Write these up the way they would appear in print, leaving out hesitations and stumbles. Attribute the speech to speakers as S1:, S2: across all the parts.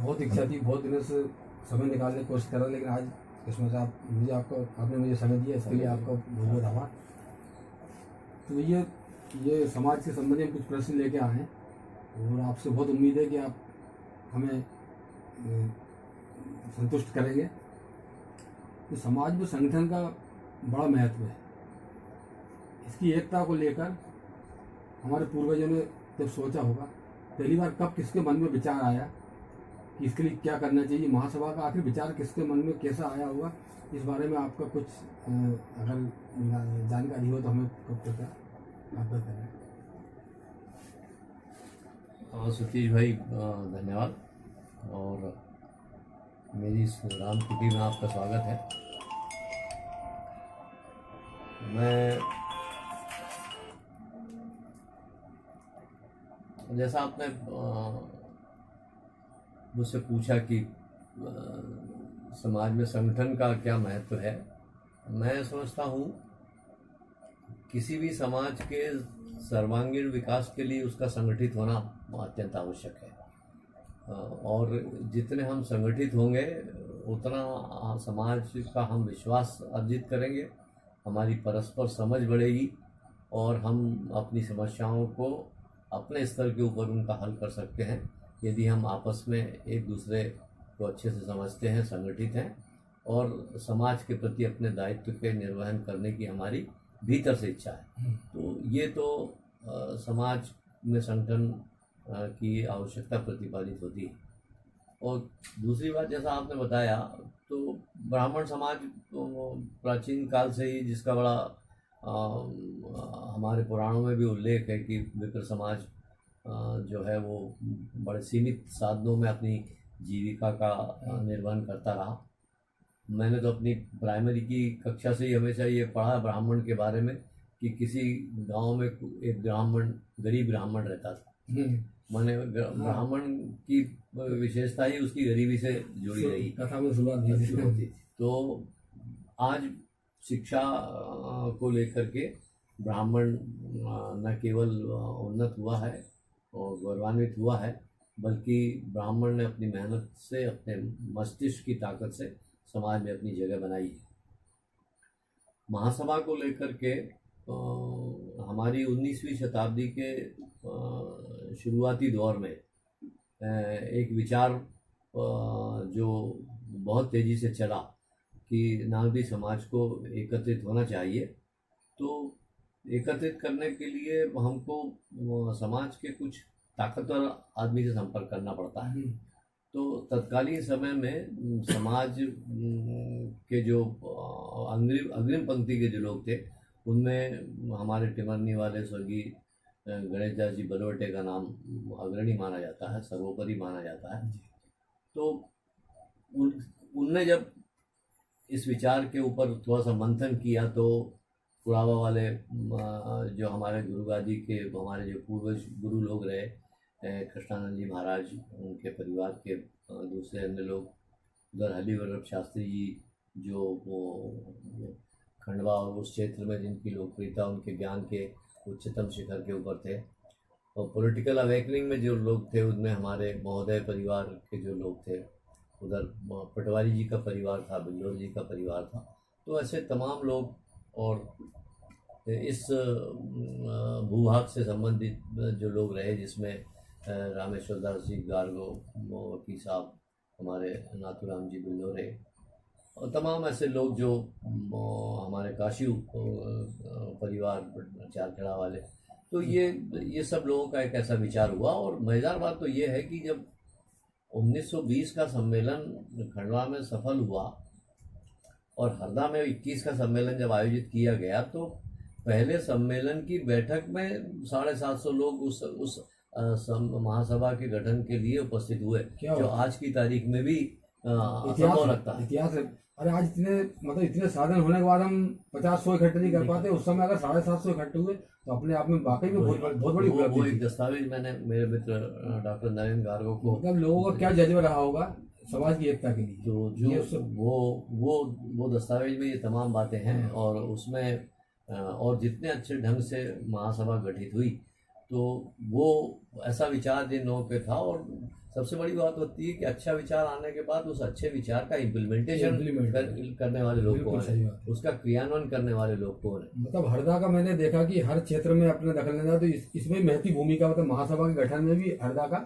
S1: बहुत इच्छा थी, बहुत दिनों से समय निकालने की कोशिश कर रहा, लेकिन आज किस्मत आप आपने मुझे समय दिया, इसके लिए आपका बहुत बहुत आभार। तो ये समाज के संबंध में कुछ प्रश्न लेके आए हैं और आपसे बहुत उम्मीद है कि आप हमें संतुष्ट करेंगे। तो समाज में संगठन का बड़ा महत्व है। इसकी एकता को लेकर हमारे पूर्वजों ने जब सोचा होगा, पहली बार कब किसके मन में विचार आया कि इसके लिए क्या करना चाहिए, महासभा का आखिर विचार किसके मन में कैसा आया होगा, इस बारे में आपका कुछ अगर जानकारी हो तो हमें कृपया अवगत करें।
S2: सतीश भाई धन्यवाद, और मेरी इस राम कुटी में आपका स्वागत है। मैं जैसा आपने मुझसे पूछा कि समाज में संगठन का क्या महत्व है, मैं समझता हूँ किसी भी समाज के सर्वांगीण विकास के लिए उसका संगठित होना अत्यंत आवश्यक है। और जितने हम संगठित होंगे उतना समाज का हम विश्वास अर्जित करेंगे, हमारी परस्पर समझ बढ़ेगी और हम अपनी समस्याओं को अपने स्तर के ऊपर उनका हल कर सकते हैं यदि हम आपस में एक दूसरे को अच्छे से समझते हैं, संगठित हैं और समाज के प्रति अपने दायित्व के निर्वहन करने की हमारी भीतर से इच्छा है। तो ये तो समाज में संगठन की आवश्यकता प्रतिपादित होती है। और दूसरी बात, जैसा आपने बताया, तो ब्राह्मण समाज तो प्राचीन काल से ही, जिसका बड़ा हमारे पुराणों में भी उल्लेख है कि विप्र समाज जो है वो बड़े सीमित साधनों में अपनी जीविका का निर्वहन करता रहा। मैंने तो अपनी प्राइमरी की कक्षा से ही हमेशा ये पढ़ा ब्राह्मण के बारे में कि किसी गांव में एक ब्राह्मण, गरीब ब्राह्मण रहता था। मैंने ब्राह्मण की विशेषता ही उसकी गरीबी से जुड़ी रही,
S1: कथा में शुरुआत होती।
S2: तो आज शिक्षा को लेकर के ब्राह्मण न केवल उन्नत हुआ है और गौरवान्वित हुआ है, बल्कि ब्राह्मण ने अपनी मेहनत से, अपने मस्तिष्क की ताकत से समाज में अपनी जगह बनाई है। महासभा को लेकर के हमारी 19वीं शताब्दी के शुरुआती दौर में एक विचार जो बहुत तेज़ी से चला कि नागरिक समाज को एकत्रित होना चाहिए। तो एकत्रित करने के लिए हमको समाज के कुछ ताकतवर आदमी से संपर्क करना पड़ता है। तो तत्कालीन समय में समाज के जो अग्रिम पंक्ति के जो लोग थे, उनमें हमारे टिमरनी वाले स्वर्गीय गणेश दास जी बलवटे का नाम अग्रणी माना जाता है, सर्वोपरि माना जाता है। तो उनने जब इस विचार के ऊपर थोड़ा सा मंथन किया तो कुड़ावा वाले जो हमारे गुरुगादी के, हमारे जो पूर्वज गुरु लोग रहे, कृष्णानंद जी महाराज, उनके परिवार के दूसरे अन्य लोग, उधर हरिवल्लभ शास्त्री जी जो वो खंडवा और उस क्षेत्र में जिनकी लोकप्रियता उनके ज्ञान के उच्चतम शिखर के ऊपर थे, और पॉलिटिकल अवेकनिंग में जो लोग थे उनमें हमारे महोदय परिवार के जो लोग थे, उधर पटवारी जी का परिवार था, बिल्लोर जी का परिवार था। तो ऐसे तमाम लोग और इस भूभाग से संबंधित जो लोग रहे, जिसमें रामेश्वर दास जी गार्गो, वकील साहब, हमारे नाथुराम जी बिल्लोरे और तमाम ऐसे लोग जो हमारे काशी परिवार चारखड़ा वाले, तो ये सब लोगों का एक ऐसा विचार हुआ। और मज़ेदार बात तो ये है कि जब 1920 का सम्मेलन खंडवा में सफल हुआ और हरदा में 21 का सम्मेलन जब आयोजित किया गया, तो पहले सम्मेलन की बैठक में 750 लोग उस महासभा के गठन के लिए उपस्थित हुए, जो आज की तारीख में भी असंभव लगता है।
S1: इतिहास है। अरे आज इतने साधन होने के बाद हम 50-100 इकट्ठे नहीं कर पाते, उस समय अगर 750 इकट्ठे हुए तो अपने आप में वाकई में बहुत बड़ी उपलब्धि।
S2: वो एक दस्तावेज मैंने मेरे मित्र डॉक्टर नरेंद्र गार्गो को,
S1: मतलब लोगों का क्या जज्बा रहा होगा समाज की एकता के लिए,
S2: तो जो वो दस्तावेज में ये तमाम बातें हैं। और उसमें और जितने अच्छे ढंग से महासभा गठित हुई, तो वो ऐसा विचार जिन लोगों पे था, और सबसे बड़ी बात होती है कि अच्छा विचार आने के बाद उस अच्छे विचार का इम्प्लीमेंटेशन
S1: Implement
S2: करने वाले लोग
S1: बिल्कुल
S2: कौन
S1: सही
S2: है,
S1: बात है।
S2: उसका क्रियान्वयन करने वाले लोग कौन है।
S1: मतलब हरदा का मैंने देखा कि हर क्षेत्र में अपने दखल लेना, तो इसमें महती भूमिका, मतलब महासभा के गठन में भी हरदा का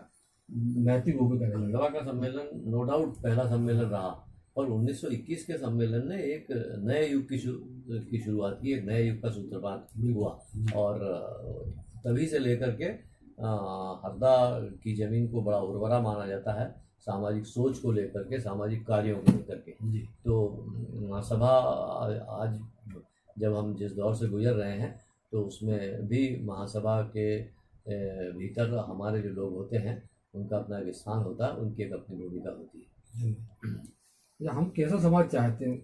S1: महती भूमिका रही है।
S2: खंडवा का सम्मेलन नो डाउट पहला सम्मेलन रहा, और 1921 के सम्मेलन ने एक नए युग की शुरुआत की, एक नए युग का सूत्रपात हुआ। और तभी से लेकर के हरदा की जमीन को बड़ा उर्वरा माना जाता है, सामाजिक सोच को लेकर के, सामाजिक कार्यों को लेकर के।
S1: जी।
S2: तो महासभा आज जब हम जिस दौर से गुजर रहे हैं, तो उसमें भी महासभा के भीतर हमारे जो लोग होते हैं उनका अपना एक स्थान होता है, उनकी एक अपनी भूमिका होती है।
S1: या हम कैसा समाज चाहते हैं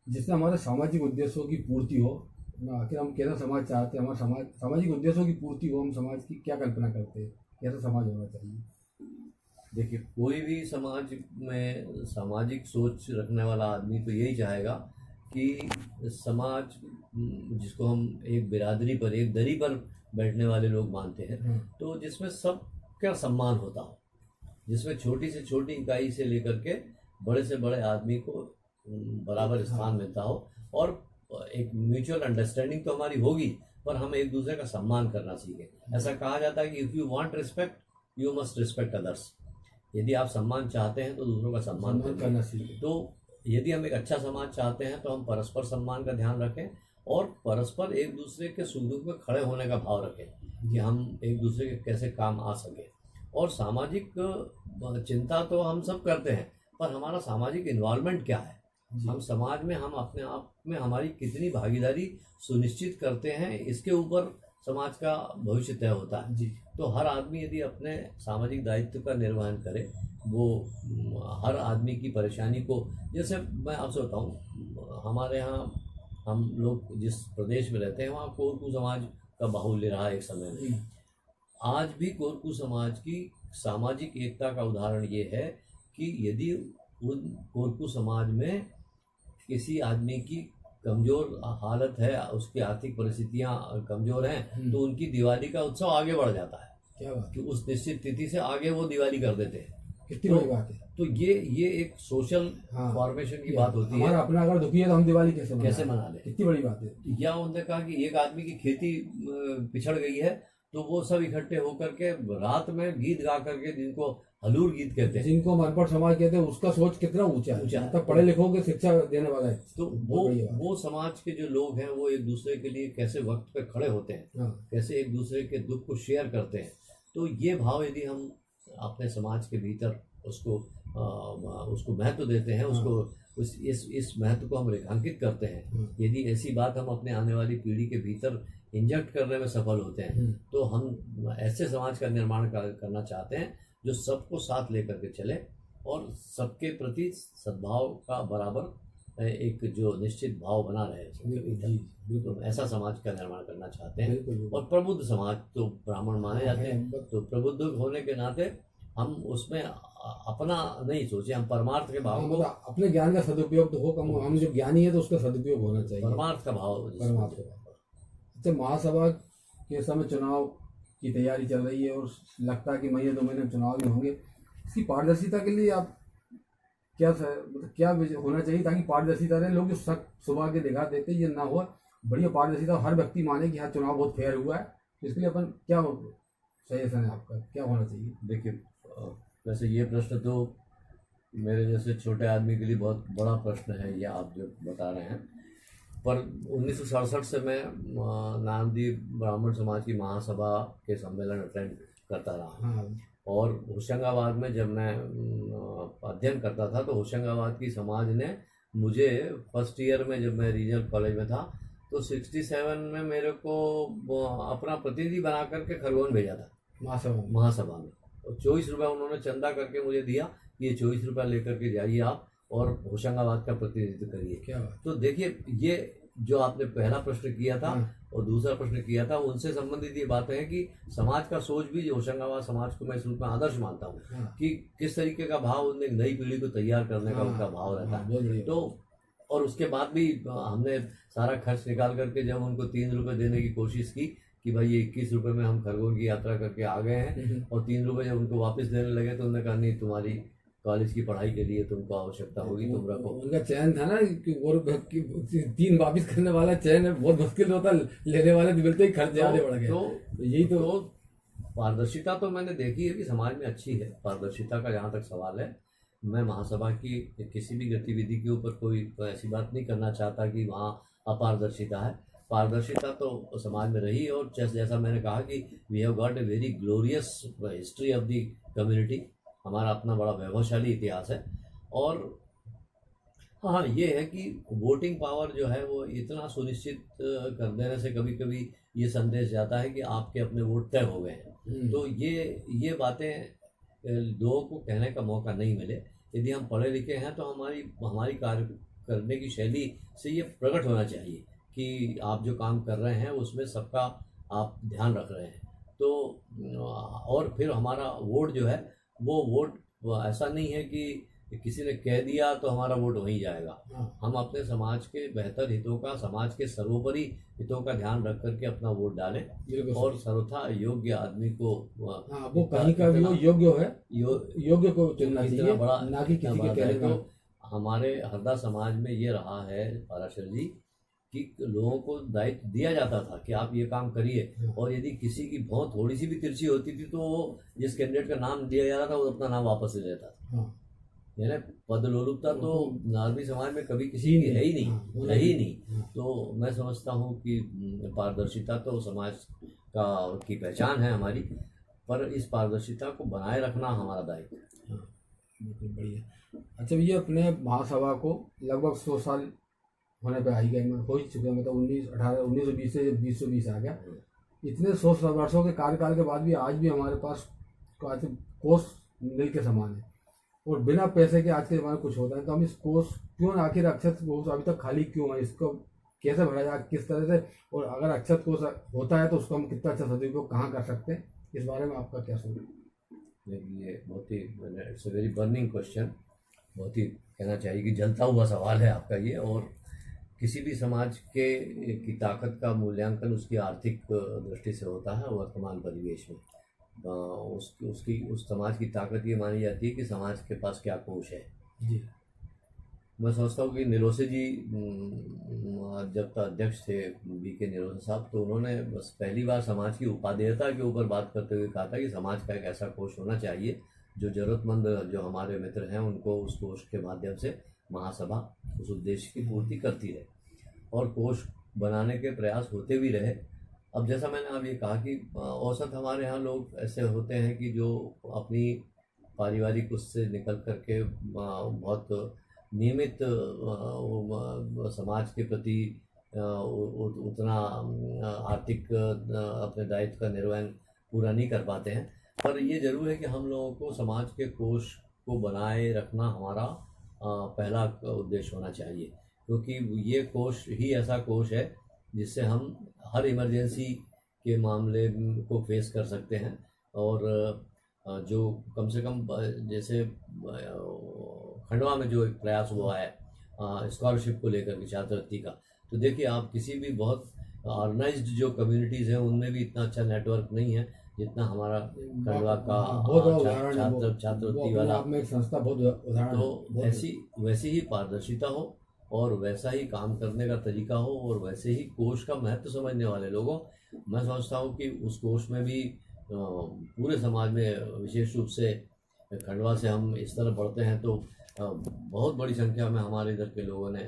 S1: जिससे हमारे सामाजिक उद्देश्यों की पूर्ति हो ना, आखिर हम कैसा समाज चाहते हैं, हमारा सामाजिक उद्देश्यों की पूर्ति हो, हम समाज की क्या कल्पना करते हैं, कैसा समाज होना चाहिए।
S2: देखिए, कोई भी समाज में सामाजिक सोच रखने वाला आदमी तो यही चाहेगा कि समाज जिसको हम एक बिरादरी पर, एक दरी पर बैठने वाले लोग मानते हैं, तो जिसमें सबका सम्मान होता हो, जिसमें छोटी से छोटी इकाई से लेकर के बड़े से बड़े आदमी को बराबर स्थान मिलता हो, और एक म्यूचुअल अंडरस्टैंडिंग तो हमारी होगी, पर हम एक दूसरे का सम्मान करना सीखें। ऐसा कहा जाता है कि if you want respect you must respect others. यदि आप सम्मान चाहते हैं तो दूसरों का सम्मान
S1: करना सीखें।
S2: तो यदि हम एक अच्छा समाज चाहते हैं तो हम परस्पर सम्मान का ध्यान रखें, और परस्पर एक दूसरे के सुख दुख में खड़े होने का भाव रखें कि हम एक दूसरे के कैसे काम आ सके। और सामाजिक चिंता तो हम सब करते हैं, पर हमारा सामाजिक इन्वॉल्वमेंट क्या है, हम समाज में हम अपने आप में हमारी कितनी भागीदारी सुनिश्चित करते हैं, इसके ऊपर समाज का भविष्य तय होता है।
S1: जी।
S2: तो हर आदमी यदि अपने सामाजिक दायित्व का निर्वहन करे, वो हर आदमी की परेशानी को, जैसे मैं आपसे बताऊं, हमारे यहाँ हम लोग जिस प्रदेश में रहते हैं वहाँ कोरकू समाज का बाहुल्य रहा एक समय में। आज भी कोरकू समाज की सामाजिक एकता का उदाहरण ये है कि यदि उन कोरकू समाज में किसी आदमी की कमज़ोर हालत है, उसकी आर्थिक परिस्थितियां कमज़ोर हैं, तो उनकी दिवाली का उत्सव आगे बढ़ जाता है।
S1: क्या बात
S2: कि उस निश्चित तिथि से आगे वो दिवाली कर देते हैं।
S1: कितनी बड़ी बात है।
S2: तो ये एक सोशल फॉर्मेशन की बात होती है।
S1: हमारा अपना अगर दुखी है तो हम दिवाली कैसे
S2: मना लें,
S1: कितनी बड़ी बात है।
S2: या उन्होंने कहा कि एक आदमी की खेती पिछड़ गई है, तो वो सब इकट्ठे होकर के रात में गीत गा करके, जिनको हलूर गीत कहते हैं,
S1: जिनको अनपढ़ समाज कहते हैं, उसका सोच कितना ऊंचा है, तब पढ़े लिखों के शिक्षा देने वाला है।
S2: तो वो समाज के जो लोग हैं वो एक दूसरे के लिए कैसे वक्त पे खड़े होते हैं, कैसे एक दूसरे के दुख को शेयर करते हैं। तो ये भाव यदि हम अपने समाज के भीतर उसको महत्व देते हैं, उसको इस महत्व को हम रेखांकित करते हैं, यदि ऐसी बात हम अपने आने वाली पीढ़ी के भीतर इंजेक्ट करने में सफल होते हैं, तो हम ऐसे समाज का निर्माण करना चाहते हैं जो सबको साथ लेकर के चले और सबके प्रति सद्भाव का बराबर एक जो निश्चित भाव बना रहे। तो ऐसा समाज का निर्माण करना चाहते हैं। और प्रबुद्ध समाज तो ब्राह्मण माने जाते हैं, तो प्रबुद्ध होने के नाते हम उसमें अपना नहीं सोचे, हम परमार्थ के भाव को,
S1: अपने ज्ञान का सदुपयोग तो हो, हम जो ज्ञानी है तो उसका सदुपयोग होना चाहिए,
S2: परमार्थ का भाव।
S1: अच्छा, महासभा के समय चुनाव की तैयारी चल रही है और लगता है कि महीने 2 महीने में चुनाव भी होंगे। इसकी पारदर्शिता के लिए आप क्या होना चाहिए ताकि पारदर्शिता रहे, लोग जो शक सुबह के दिखा देते ये ना हो, बढ़िया पारदर्शिता, हर व्यक्ति माने कि हाँ चुनाव बहुत फेयर हुआ है। इसके लिए अपन क्या सजेशन है आपका, क्या होना चाहिए?
S2: देखिए, वैसे ये प्रश्न तो मेरे जैसे छोटे आदमी के लिए बहुत बड़ा प्रश्न है, ये आप जो बता रहे हैं। पर 1967 से मैं नामदी ब्राह्मण समाज की महासभा के सम्मेलन अटेंड करता रहा। और होशंगाबाद में जब मैं अध्ययन करता था, तो होशंगाबाद की समाज ने मुझे फर्स्ट ईयर में, जब मैं रीजनल कॉलेज में था, तो 67 में मेरे को अपना प्रतिनिधि बना करके खरगोन भेजा था महासभा में। और 24 रुपये उन्होंने चंदा करके मुझे दिया, ये 24 रुपये लेकर के जाइए आप और होशंगाबाद का प्रतिनिधित्व करिए।
S1: क्या? तो
S2: देखिए, ये जो आपने पहला प्रश्न किया था और दूसरा प्रश्न किया था, उनसे संबंधित ये बातें हैं कि समाज का सोच भी, होशंगाबाद समाज को मैं इस रूप में आदर्श मानता हूँ कि किस तरीके का भाव उनने नई पीढ़ी को तैयार करने का उनका भाव रहता है। तो और उसके बाद भी हमने सारा खर्च निकाल करके जब उनको 3 रुपये देने की कोशिश की कि भाई ये 21 रुपये में हम खरगोन की यात्रा करके आ गए हैं, और 3 रुपये जब उनको वापस देने लगे तो उन्होंने कहा नहीं, तुम्हारी कॉलेज की पढ़ाई के लिए तुमको आवश्यकता होगी, तुम रखो।
S1: उनका चयन था ना कि और कि 3 वापिस करने वाला चयन बहुत मुश्किल होता, लेने वाले मिलते ही खर्च ज्यादा बढ़ गया। तो यही तो
S2: पारदर्शिता तो मैंने देखी है कि समाज में अच्छी है। पारदर्शिता का जहाँ तक सवाल है, मैं महासभा की किसी भी गतिविधि के ऊपर कोई ऐसी बात नहीं करना चाहता कि वहाँ अपारदर्शिता है। पारदर्शिता तो समाज में रही, और जैसा मैंने कहा कि we have got a very glorious history of the community, हमारा अपना बड़ा वैभवशाली इतिहास है। और हाँ, ये है कि वोटिंग पावर जो है वो इतना सुनिश्चित कर देने से कभी कभी ये संदेश जाता है कि आपके अपने वोट तय हो गए हैं। तो ये बातें लोगों को कहने का मौका नहीं मिले। यदि हम पढ़े लिखे हैं तो हमारी कार्य करने की शैली से ये प्रकट होना चाहिए कि आप जो काम कर रहे हैं उसमें सबका आप ध्यान रख रहे हैं। तो और फिर हमारा वोट जो है वो वोट ऐसा नहीं है कि किसी ने कह दिया तो हमारा वोट वहीं जाएगा। हम अपने समाज के बेहतर हितों का, समाज के सर्वोपरि हितों का ध्यान रख करके अपना वोट डालें, और सर्वथा योग्य आदमी को
S1: वो कहीं का भी योग्य है, योग्य को चुनना चाहिए,
S2: बड़ा
S1: ना कि किसी के कहने का।
S2: हमारे हरदा समाज में ये रहा है पाराशर जी कि लोगों को दायित्व दिया जाता था कि आप ये काम करिए, और यदि किसी की बहुत थोड़ी सी भी तिरछी होती थी तो जिस कैंडिडेट का नाम दिया जा रहा था वो अपना नाम वापस ले लेता था। यानी पद लोलुपता तो नारवी समाज में कभी किसी की है ही नहीं। तो मैं समझता हूँ कि पारदर्शिता तो समाज की पहचान है हमारी, पर इस पारदर्शिता को बनाए रखना हमारा दायित्व है।
S1: बिल्कुल बढ़िया। अच्छा, ये अपने महासभा को लगभग 100 साल होने पे आई गए, हो ही चुके हैं, मतलब 1920 से 2020 आ गया। इतने 100 वर्षों के कार्यकाल के बाद भी आज भी हमारे पास कोष नील के समान है, और बिना पैसे के आज के ज़माने में कुछ होता है। तो हम इस कोष क्यों, आखिर अक्षत कोष अभी तक खाली क्यों है, इसको कैसे भरा जाए, किस तरह से, और अगर अक्षत कोष होता है तो उसको हम कितना अच्छा सदुपयोग कहाँ कर सकते हैं, इस बारे में आपका क्या सोच है?
S2: ये बहुत ही, it's a very burning question, बहुत ही कहना चाहिए कि जलता हुआ सवाल है आपका ये। और किसी भी समाज की ताकत का मूल्यांकन उसकी आर्थिक दृष्टि से होता है। वर्तमान परिवेश में उस समाज की ताकत ये मानी जाती है कि समाज के पास क्या कोष है।
S1: जी,
S2: मैं समझता हूँ कि निरोसे जी जब तक अध्यक्ष थे, बीके निरोसे साहब, तो उन्होंने बस पहली बार समाज की उपादेयता के ऊपर बात करते हुए कहा था कि समाज का एक ऐसा कोष होना चाहिए जो ज़रूरतमंद जो हमारे मित्र हैं उनको उस कोष के माध्यम से महासभा उस उद्देश्य की पूर्ति करती रहे, और कोष बनाने के प्रयास होते भी रहे। अब जैसा मैंने अब ये कहा कि औसत हमारे यहाँ लोग ऐसे होते हैं कि जो अपनी पारिवारिक उससे निकल करके बहुत नियमित समाज के प्रति उतना आर्थिक अपने दायित्व का निर्वहन पूरा नहीं कर पाते हैं। पर ये ज़रूर है कि हम लोगों को समाज के कोष को बनाए रखना हमारा पहला उद्देश्य होना चाहिए, क्योंकि ये कोष ही ऐसा कोष है जिससे हम हर इमरजेंसी के मामले को फेस कर सकते हैं। और जो कम से कम जैसे खंडवा में जो एक प्रयास हुआ है स्कॉलरशिप को लेकर के, छात्रवृत्ति का, तो देखिए आप किसी भी बहुत ऑर्गेनाइज्ड जो कम्युनिटीज़ हैं उनमें भी इतना अच्छा नेटवर्क नहीं है जितना हमारा खंडवा का छात्रवृत्ति वाला
S1: संस्था बहुत उदाहरण।
S2: तो वैसी ही पारदर्शिता हो और वैसा ही काम करने का तरीका हो और वैसे ही कोष का महत्व समझने वाले लोगों, मैं समझता हूँ कि उस कोष में भी पूरे समाज में, विशेष रूप से खंडवा से हम इस तरह बढ़ते हैं तो बहुत बड़ी संख्या में हमारे इधर के लोगों ने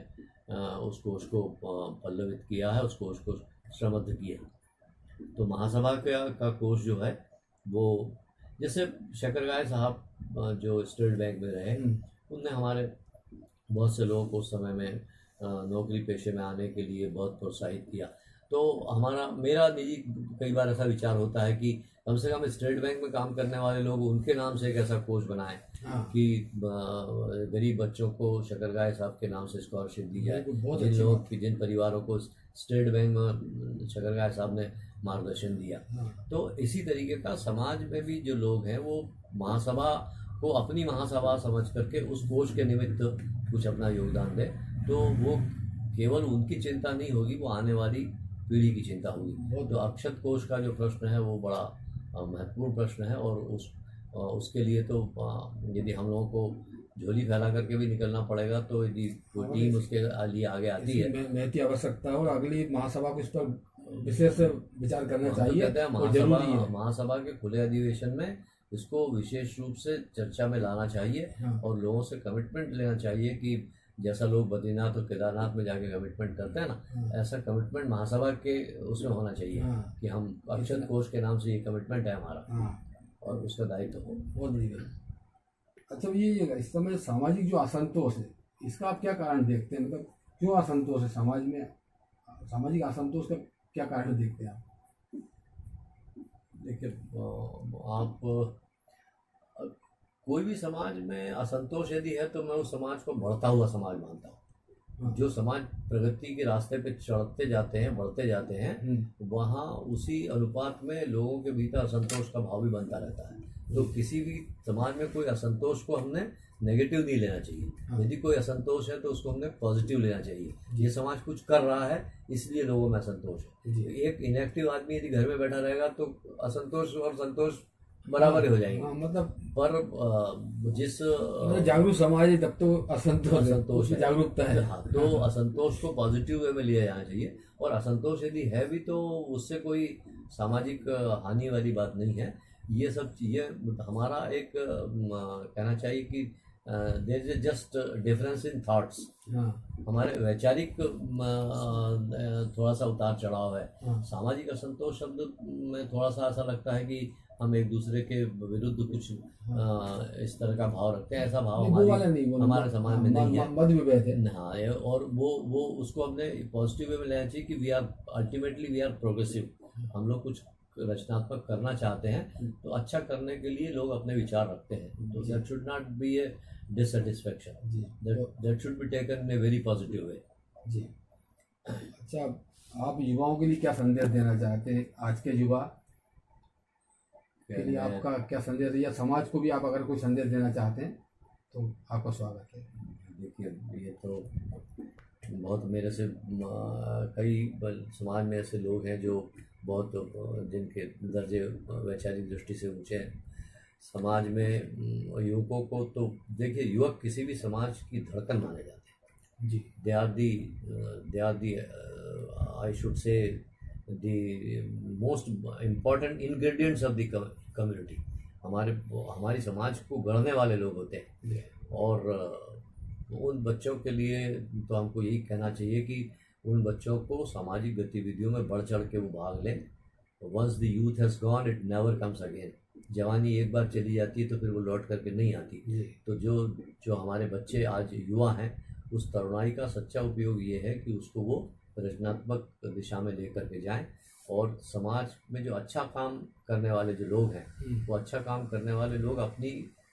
S2: उस कोष को पल्लवित किया है, उस कोष को श्रमबद्ध किया। तो महासभा का कोष जो है वो, जैसे शकरगाय साहब जो स्टेट बैंक में रहे, उनने हमारे बहुत से लोगों को उस समय में नौकरी पेशे में आने के लिए बहुत प्रोत्साहित किया। तो मेरा निजी कई बार ऐसा विचार होता है कि कम से कम स्टेट बैंक में काम करने वाले लोग उनके नाम से एक ऐसा कोष बनाएं कि गरीब बच्चों को शकरगाय साहब के नाम से स्कॉलरशिप दी जाए, जिन परिवारों को स्टेट बैंक में शकरगाय साहब ने मार्गदर्शन दिया। तो इसी तरीके का समाज में भी जो लोग हैं वो महासभा को अपनी महासभा समझ करके उस कोष के निमित्त कुछ अपना योगदान दे, तो वो केवल उनकी चिंता नहीं होगी, वो आने वाली पीढ़ी की चिंता होगी।
S1: बहुत
S2: तो अक्षत कोष का जो प्रश्न है वो बड़ा महत्वपूर्ण प्रश्न है, और उसके लिए तो यदि हम लोगों को झोली फैला करके भी निकलना पड़ेगा, तो यदि कोई टीम उसके लिए आगे आती है।
S1: महती आवश्यकता है, और अगली महासभा को इस पर विशेष विचार करना
S2: हम तो
S1: चाहिए
S2: कहते हैं
S1: और जरूरी है।
S2: महासभा के खुले अधिवेशन में इसको विशेष रूप से चर्चा में लाना चाहिए,
S1: हाँ।
S2: और लोगों से कमिटमेंट लेना चाहिए कि जैसा लोग बद्रीनाथ और केदारनाथ में जाके कमिटमेंट करते हैं ना,
S1: हाँ।
S2: ऐसा कमिटमेंट महासभा के उसमें होना चाहिए।
S1: हाँ।
S2: कि हम अक्षत कोष के नाम से ये कमिटमेंट है हमारा,
S1: हाँ,
S2: और उसका दायित्व हो।
S1: बहुत बड़ी बात। अच्छा, ये इस समय सामाजिक जो असंतोष है, इसका आप क्या कारण देखते हैं? मतलब क्यों असंतोष है समाज में? सामाजिक असंतोष का क्या कारण देखते हैं आप?
S2: देखिए, आप कोई भी समाज में असंतोष यदि है तो मैं उस समाज को बढ़ता हुआ समाज मानता हूँ। जो समाज प्रगति के रास्ते पे चढ़ते जाते हैं, बढ़ते जाते हैं, वहाँ उसी अनुपात में लोगों के भीतर असंतोष का भाव भी बनता रहता है। तो किसी भी समाज में कोई असंतोष को हमने नेगेटिव नहीं लेना चाहिए। यदि कोई असंतोष है तो उसको हमने पॉजिटिव लेना चाहिए। ये समाज कुछ कर रहा है, इसलिए लोगों में असंतोष है। एक इनएक्टिव आदमी यदि घर में बैठा रहेगा तो असंतोष और संतोष बराबर ही हो जाएंगे।
S1: मतलब
S2: पर जिस
S1: जागरूक समाज है तब तो
S2: असंतोष है,
S1: जागरूकता है।
S2: हाँ, तो असंतोष को पॉजिटिव वे में लिया जाना चाहिए। और असंतोष यदि है भी तो उससे कोई सामाजिक हानि वाली बात नहीं है। ये सब चीज़ें हमारा एक कहना चाहिए कि there is just difference in thoughts. हमारे वैचारिक थोड़ा सा उतार चढ़ाव है। सामाजिक असंतोष शब्द में थोड़ा सा ऐसा लगता है कि हम एक दूसरे के विरुद्ध कुछ इस तरह का भाव रखते हैं। ऐसा भाव हमारे समाज में नहीं है। हाँ, और वो उसको हमने पॉजिटिव वे में लेना चाहिए कि we are ultimately we are progressive. हम लोग कुछ रचनात्मक करना चाहते हैं, तो अच्छा करने के लिए लोग अपने विचार रखते हैं। तो that should not be a dissatisfaction, that should be taken in a very positive way.
S1: जी। अच्छा, आप युवाओं के लिए क्या संदेश देना चाहते हैं? आज के युवा के लिए आपका क्या संदेश है, या समाज को भी आप अगर कोई संदेश देना चाहते हैं तो आपका स्वागत है।
S2: देखिए, ये तो बहुत मेरे से कई समाज में ऐसे लोग हैं जो बहुत जिनके दर्जे वैचारिक दृष्टि से ऊंचे हैं। समाज में युवकों को तो देखिए, युवक किसी भी समाज की धड़कन माने जाते हैं।
S1: जी।
S2: They are the I should say the most important ingredients of the community. हमारी समाज को गढ़ने वाले लोग होते हैं। और उन बच्चों के लिए तो हमको यही कहना चाहिए कि उन बच्चों को सामाजिक गतिविधियों में बढ़ चढ़ के वो भाग लें। Once the youth has gone it never comes again. जवानी एक बार चली जाती है तो फिर वो लौट करके नहीं आती। तो जो हमारे बच्चे आज युवा हैं, उस तरुणाई का सच्चा उपयोग ये है कि उसको वो रचनात्मक दिशा में लेकर के जाएं। और समाज में जो अच्छा काम करने वाले जो लोग हैं, वो अच्छा काम करने वाले लोग अपनी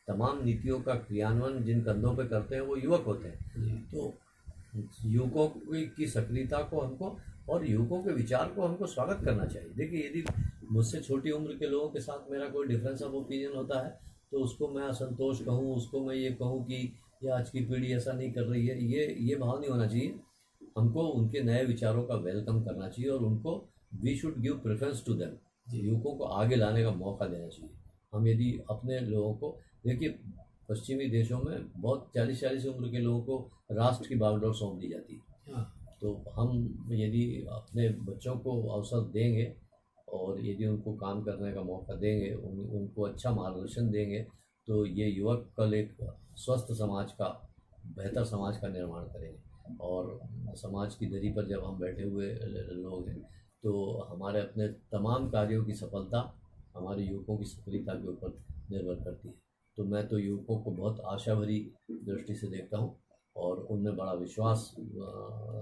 S2: तमाम नीतियों का क्रियान्वयन जिन कंधों पे करते हैं वो युवक होते हैं। तो युवकों की सक्रियता को हमको और युवकों के विचार को हमको स्वागत करना चाहिए। देखिए, यदि मुझसे छोटी उम्र के लोगों के साथ मेरा कोई डिफरेंस ऑफ ओपिनियन होता है तो उसको मैं असंतोष कहूँ, उसको मैं ये कहूँ कि ये आज की पीढ़ी ऐसा नहीं कर रही है, ये भाव नहीं होना चाहिए। हमको उनके नए विचारों का वेलकम करना चाहिए और उनको we should give preference to them. युवकों को आगे लाने का मौका देना चाहिए। हम यदि अपने लोगों को देखिए, पश्चिमी देशों में बहुत 40-40 उम्र के लोगों को राष्ट्र की बागडोर सौंप दी जाती है। तो हम यदि अपने बच्चों को अवसर देंगे और यदि उनको काम करने का मौका देंगे, उनको अच्छा मार्गदर्शन देंगे, तो ये युवक कल एक स्वस्थ समाज का, बेहतर समाज का निर्माण करेंगे। और समाज की दरी पर जब हम बैठे हुए लोग हैं तो हमारे अपने तमाम कार्यों की सफलता हमारे युवकों की सक्रियता के ऊपर निर्भर करती है। तो मैं तो युवकों को बहुत आशा भरी दृष्टि से देखता हूँ और उनमें बड़ा विश्वास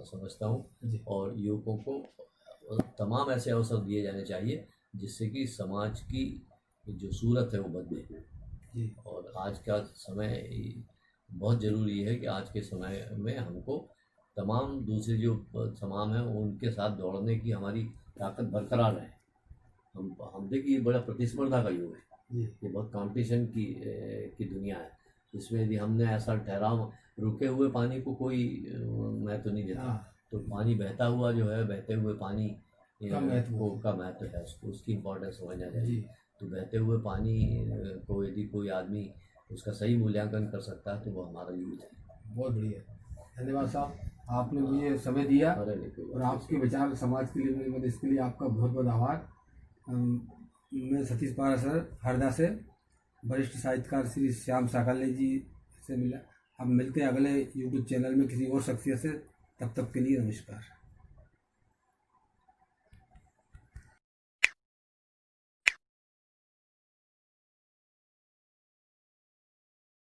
S2: समझता हूँ। और युवकों को तमाम ऐसे अवसर दिए जाने चाहिए जिससे कि समाज की जो सूरत है वो बदले। और आज का समय बहुत ज़रूरी है कि आज के समय में हमको तमाम दूसरे जो समाज हैं उनके साथ दौड़ने की हमारी ताकत बरकरार रहे। हम देखिए, ये बड़ा प्रतिस्पर्धा का युग है। ये बहुत कंपटीशन की दुनिया है। इसमें यदि हमने ऐसा ठहराव, रुके हुए पानी को कोई महत्व नहीं देता। तो पानी बहता हुआ जो है, बहते हुए पानी
S1: का महत्व
S2: का महत्व है, उसकी इम्पोर्टेंस समझना
S1: जी।
S2: चाहिए। तो बहते हुए पानी को यदि कोई आदमी उसका सही मूल्यांकन कर सकता है तो वो हमारा यूथ है।
S1: बहुत बढ़िया, धन्यवाद साहब, आपने मुझे समय दिया
S2: अरे नहीं, कोई
S1: और
S2: बात
S1: आपके विचार समाज के लिए मतलब इसके लिए आपका बहुत बहुत आभार। मैं सतीश पारा सर हरदा से, वरिष्ठ साहित्यकार श्री श्याम साकाले जी से मिला। अब मिलते हैं अगले यूट्यूब चैनल में किसी और शख्सियत से, तब तक के लिए नमस्कार।